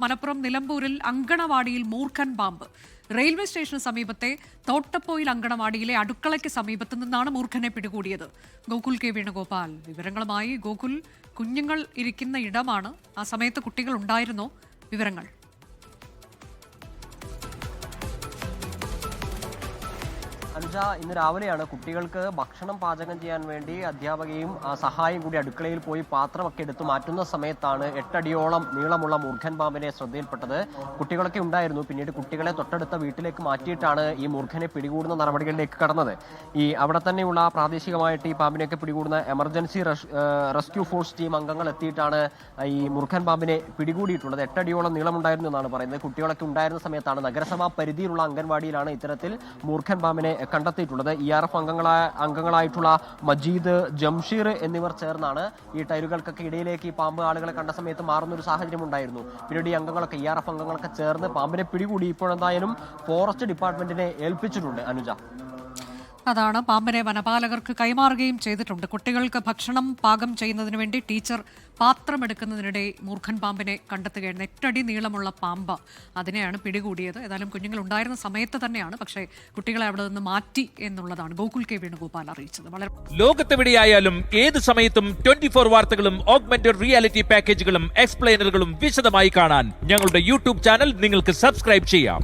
മലപ്പുറം നിലമ്പൂരിൽ അങ്കണവാടിയിൽ മൂർഖൻ പാമ്പ്. റെയിൽവേ സ്റ്റേഷന് സമീപത്തെ തോട്ടപ്പോയിൽ അങ്കണവാടിയിലെ അടുക്കളയ്ക്ക് സമീപത്ത് നിന്നാണ് മൂർഖനെ പിടികൂടിയത്. ഗോകുൽ കെ വേണുഗോപാൽ വിവരങ്ങളുമായി. ഗോകുൽ, കുഞ്ഞുങ്ങൾ ഇരിക്കുന്ന ഇടമാണ്, ആ സമയത്ത് കുട്ടികൾ ഉണ്ടായിരുന്നോ? വിവരങ്ങൾ. അനുജ, ഇന്ന് രാവിലെയാണ് കുട്ടികൾക്ക് ഭക്ഷണം പാചകം ചെയ്യാൻ വേണ്ടി അധ്യാപകയും സഹായം കൂടി അടുക്കളയിൽ പോയി പാത്രമൊക്കെ എടുത്തു മാറ്റുന്ന സമയത്താണ് 8 അടിയോളം നീളമുള്ള മൂർഖൻ പാമ്പിനെ ശ്രദ്ധയിൽപ്പെട്ടത്. കുട്ടികളൊക്കെ ഉണ്ടായിരുന്നു. പിന്നീട് കുട്ടികളെ തൊട്ടടുത്ത വീട്ടിലേക്ക് മാറ്റിയിട്ടാണ് ഈ മൂർഖനെ പിടികൂടുന്ന നടപടികളിലേക്ക് കടന്നത്. അവിടെ തന്നെയുള്ള പ്രാദേശികമായിട്ട് ഈ പാമ്പിനെയൊക്കെ പിടികൂടുന്ന എമർജൻസി റെസ്ക്യൂ ഫോഴ്സ് ടീം അംഗങ്ങൾ എത്തിയിട്ടാണ് ഈ മൂർഖൻ പാമ്പിനെ പിടികൂടിയിട്ടുള്ളത്. 8 അടിയോളം നീളമുണ്ടായിരുന്നു എന്നാണ് പറയുന്നത്. കുട്ടികളൊക്കെ ഉണ്ടായിരുന്ന സമയത്താണ് നഗരസഭാ പരിധിയിലുള്ള അംഗൻവാടിയിലാണ് ഇത്തരത്തിൽ മൂർഖൻ പാമ്പിനെ കണ്ടെത്തിയിട്ടുള്ളത്. ERF അംഗങ്ങളായിട്ടുള്ള മജീദ്, ജംഷീർ എന്നിവർ ചേർന്നാണ് ഈ ടൈലുകൾക്കൊക്കെ ഇടയിലേക്ക് ഈ പാമ്പ് ആളുകളെ കണ്ട സമയത്ത് മാറുന്ന ഒരു സാഹചര്യം ഉണ്ടായിരുന്നു. പിന്നീട് ഈ അംഗങ്ങളൊക്കെ ERF അംഗങ്ങളൊക്കെ ചേർന്ന് പാമ്പിനെ പിടികൂടി ഇപ്പോഴെന്തായാലും ഫോറസ്റ്റ് ഡിപ്പാർട്ട്മെന്റിനെ ഏൽപ്പിച്ചിട്ടുണ്ട്. അനുജ, അതാണ്, പാമ്പിനെ വനപാലകർക്ക് കൈമാറുകയും ചെയ്തിട്ടുണ്ട്. കുട്ടികൾക്ക് ഭക്ഷണം പാകം ചെയ്യുന്നതിന് വേണ്ടി ടീച്ചർ പാത്രമെടുക്കുന്നതിനിടെ മൂർഖൻ പാമ്പിനെ കണ്ടെത്തുകയായിരുന്നു. 8 അടി നീളമുള്ള പാമ്പ്, അതിനെയാണ് പിടികൂടിയത്. ഏതായാലും കുഞ്ഞുങ്ങൾ ഉണ്ടായിരുന്ന സമയത്ത് തന്നെയാണ്, പക്ഷേ കുട്ടികളെ അവിടെ നിന്ന് മാറ്റി എന്നുള്ളതാണ് ഗോകുൽ കെ വേണുഗോപാൽ അറിയിച്ചത്. വളരെ ലോകത്തെവിടെയായാലും ഏത് സമയത്തും 24 വാർത്തകളും ഓഗ്മെന്റഡ് റിയാലിറ്റി പാക്കേജുകളും എക്സ്പ്ലെയിനറുകളും വിശദമായി കാണാൻ ഞങ്ങളുടെ യൂട്യൂബ് ചാനൽ നിങ്ങൾക്ക് സബ്സ്ക്രൈബ് ചെയ്യാം.